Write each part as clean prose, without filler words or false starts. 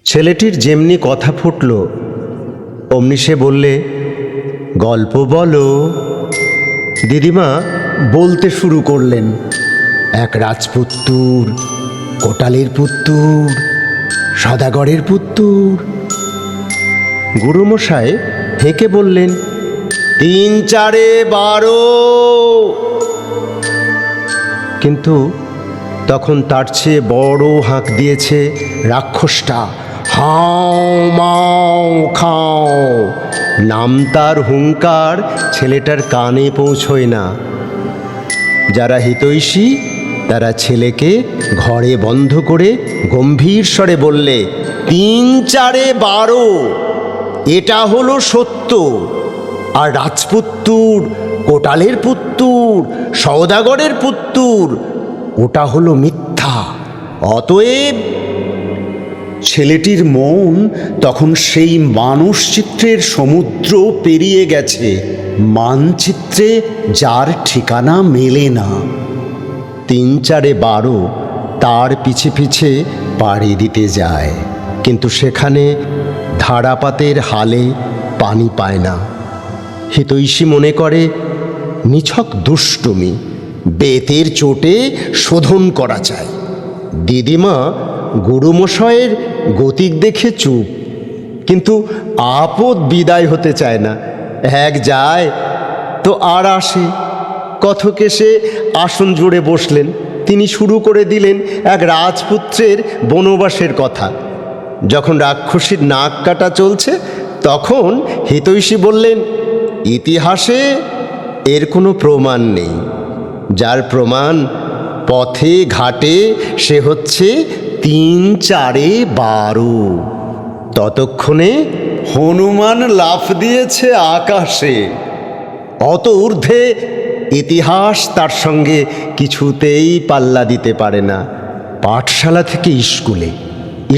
ছেলেটির যেমনি কথা ফুটল অমনি সে বললে, গল্প বলো। দিদিমা বলতে শুরু করলেন, এক রাজপুত্তুর, কোটালের পুত্তুর, সদাগরের পুত্তুর। গুরুমশাই হেঁকে বললেন, 3 4 12। কিন্তু তখন তার চেয়ে বড় হাঁক দিয়েছে রাক্ষসটা, হাও মাও খাও। নাম তার হুঙ্কার ছেলেটার কানে পৌঁছয় না। যারা হিতৈষী তারা ছেলেকে ঘরে বন্ধ করে গম্ভীর স্বরে বললে, 3 4 12, এটা হলো সত্য। আর রাজপুত্তুর, কোটালের পুত্তুর, সওদাগরের পুত্তুর, ওটা হলো মিথ্যা। অতএব ছেলেটির মন তখন সেই মানসচিত্রের সমুদ্র পেরিয়ে গেছে, মানচিত্রে যার ঠিকানা মেলে না। 3 4 12 তার পিছে পিছে পাড়ি দিতে যায়, কিন্তু সেখানে ধারাপাতের হালে পানি পায় না। হিতৈষী মনে করে নিছক দুষ্টুমি, বেতের চোটে শোধন করা চাই। দিদিমা গুরুমশায়ের গতিক দেখে চুপ, কিন্তু আপদ বিদায় হতে চায় না। এক যায় তো আর আসে। কথকে সে আসন জুড়ে বসলেন। তিনি শুরু করে দিলেন এক রাজপুত্রের বনবাসের কথা। যখন রাক্ষসীর নাক কাটা চলছে তখন হিতৈষী বললেন, ইতিহাসে এর কোনো প্রমাণ নেই। যার প্রমাণ পথে ঘাটে সে হচ্ছে 3 4 12। ততক্ষণে হনুমান লাফ দিয়েছে আকাশে। অত ঊর্ধ্বে ইতিহাস তার সঙ্গে কিছুতেই পাল্লা দিতে পারে না। পাঠশালা থেকে স্কুলে,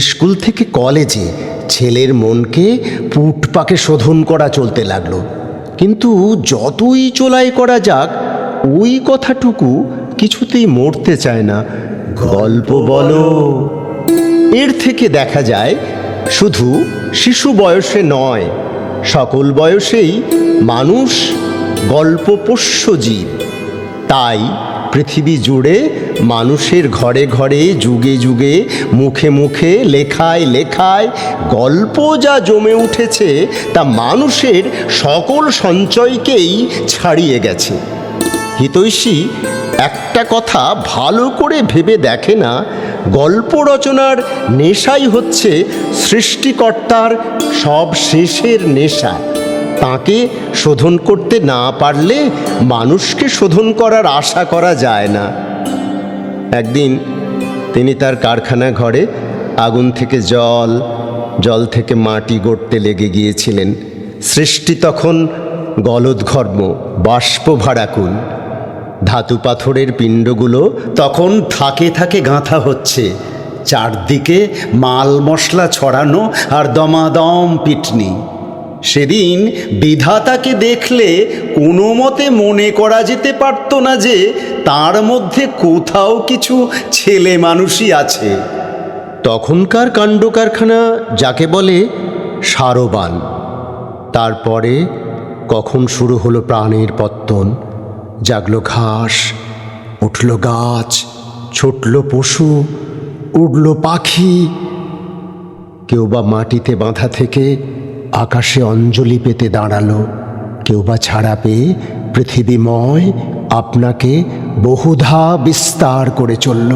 স্কুল থেকে কলেজে ছেলের মনকে পুটপাকে শোধন করা চলতে লাগলো। কিন্তু যতই চোলাই করা যাক ওই কথাটুকু কিছুতেই মরতে চায় না। গল্প বলো। এর থেকে দেখা যায় শুধু শিশু বয়সে নয়, সকল বয়সেই মানুষ গল্পপোষ্য জীব। তাই পৃথিবী জুড়ে মানুষের ঘরে ঘরে, যুগে যুগে, মুখে মুখে, লেখায় লেখায় গল্প যা জমে উঠেছে তা মানুষের সকল সঞ্চয়কেই ছাড়িয়ে গেছে। হিতৈষী একটা কথা ভালো করে ভেবে দেখে না, গল্প রচনার নেশাই হচ্ছে সৃষ্টিকর্তার সব শেষের নেশা। তাকে শোধন করতে না পারলে মানুষকে শোধন করার আশা করা যায় না। একদিন তিনি তার কারখানা ঘরে আগুন থেকে জল, জল থেকে মাটি গড়তে লেগে গিয়েছিলেন। সৃষ্টি তখন গলদঘর্ম, বাষ্প ভাড়াকুল। ধাতু পাথরের পিণ্ডগুলো তখন থাকে থাকে গাঁথা হচ্ছে। চারদিকে মাল মশলা ছড়ানো আর দমাদম পিটনি। সেদিন বিধাতাকে দেখলে কোনো মতে মনে করা যেতে পারত না যে তার মধ্যে কোথাও কিছু ছেলে মানুষই আছে। তখনকার কাণ্ড কারখানা যাকে বলে সারবান। তারপরে কখন শুরু হলো প্রাণের পত্তন। জাগলো ঘাস, উঠল গাছ, ছুটল পশু, উড়ল পাখি। কেউ বা মাটিতে বাঁধা থেকে আকাশে অঞ্জলি পেতে দাঁড়ালো, কেউ বা ছাড়া পেয়ে পৃথিবীময় আপনাকে বহুধা বিস্তার করে চলল।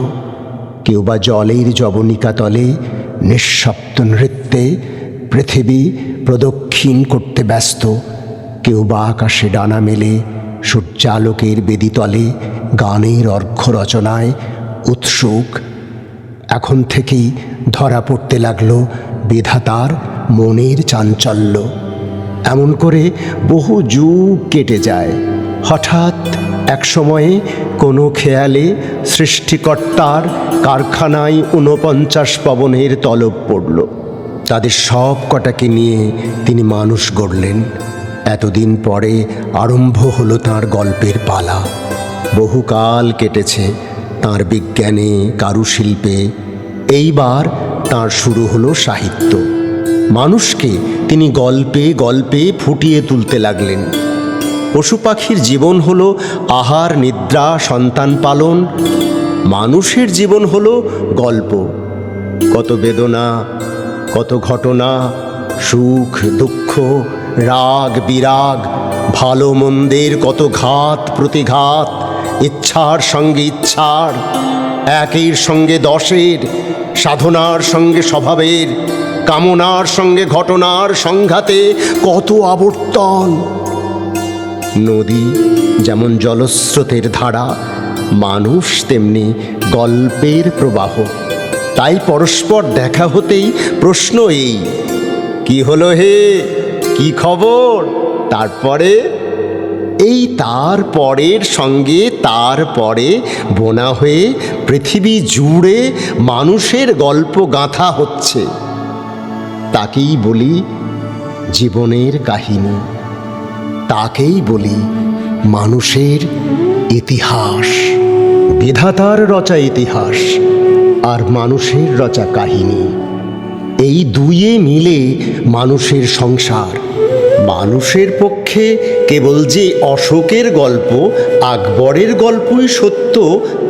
কেউ বা জলের জবনিকা তলে নিঃশব্দ নৃত্যে পৃথিবী প্রদক্ষিণ করতে ব্যস্ত। কেউ বা আকাশে ডানা মেলে সূর্যালোকের বেদিতলে গানের অর্ঘ্য রচনায় উৎসুক। এখন থেকেই ধরা পড়তে লাগলো বিধাতার মনের চাঞ্চল্য। এমন করে বহু যুগ কেটে যায়। হঠাৎ এক সময়ে কোনো খেয়ালে সৃষ্টিকর্তার কারখানায় 49 পবনের তলব পড়ল। তাদের সব কটাকে নিয়ে তিনি মানুষ গড়লেন। এতদিন পরে আরম্ভ হলো তাঁর গল্পের পালা। বহুকাল কেটেছে তাঁর বিজ্ঞানে, কারুশিল্পে। এইবার তাঁর শুরু হলো সাহিত্য। মানুষকে তিনি গল্পে গল্পে ফুটিয়ে তুলতে লাগলেন। পশু পাখির জীবন হলো আহার নিদ্রা সন্তান পালন, মানুষের জীবন হলো গল্প। কত বেদনা, কত ঘটনা, সুখ দুঃখ, রাগ বিরাগ, ভালো মন্দের কত ঘাত প্রতিঘাত, ইচ্ছার সঙ্গে ইচ্ছার, একের সঙ্গে দশের, সাধনার সঙ্গে স্বভাবের, কামনার সঙ্গে ঘটনার সংঘাতে কত আবর্তন। নদী যেমন জলস্রোতের ধারা, মানুষ তেমনি গল্পের প্রবাহ। তাই পরস্পর দেখা হতেই প্রশ্ন এই, কি হলো হে, কি খবর? তারপরে এই তারপরের সঙ্গে তারপরে বোনা হয়ে পৃথিবী জুড়ে মানুষের গল্প গাঁথা হচ্ছে। তাকেই বলি জীবনের কাহিনী, তাকেই বলি মানুষের ইতিহাস। বিধাতার রচা ইতিহাস আর মানুষের রচা কাহিনী, এই দুইয়ে মিলে মানুষের সংসার। মানুষের পক্ষে কেবল যে অশোকের গল্প আকবরের গল্পই সত্য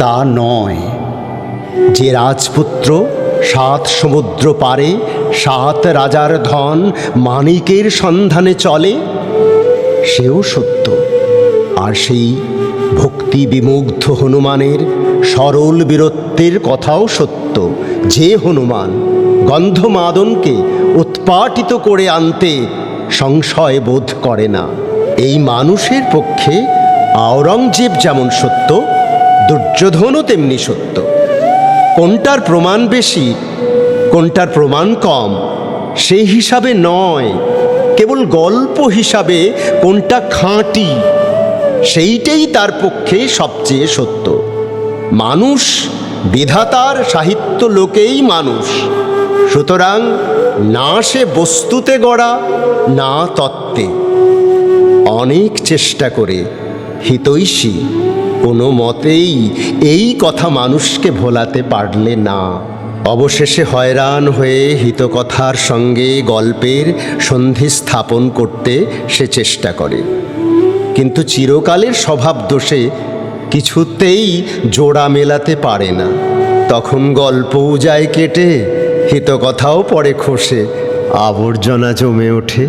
তা নয়। যে রাজপুত্র 7 সমুদ্র পারে 7 রাজার ধন মানিকের সন্ধানে চলে, সেও সত্য। আর সেই ভক্তি বিমুগ্ধ হনুমানের সরল বীরত্বের কথাও সত্য, যে হনুমান গন্ধমাদনকে উৎপাটিত করে আনতে সংশয় বোধ করে না। এই মানুষের পক্ষে আওরঙ্গজেব যেমন সত্য, দুর্যোধনও তেমনি সত্য। কোনটার প্রমাণ বেশি, কোনটার প্রমাণ কম, সেই হিসাবে নয়, কেবল গল্প হিসাবে কোনটা খাঁটি, সেইটাই তার পক্ষে সবচেয়ে সত্য। মানুষ বিধাতার সাহিত্য লোকেই মানুষ, সুতরাং না সে বস্তুতে গড়া, না তত্ত্বে। অনেক চেষ্টা করে হিতৈষী কোনো মতেই এই কথা মানুষকে ভোলাতে পারলে না। অবশেষে হয়রান হয়ে হিতকথার সঙ্গে গল্পের সন্ধি স্থাপন করতে সে চেষ্টা করে, কিন্তু চিরকালের স্বভাব দোষে কিছুতেই জোড়া মেলাতে পারে না। তখন গল্পও যায় কেটে, হিতকথাও পড়ে খসে, আবর্জনা জমে ওঠে।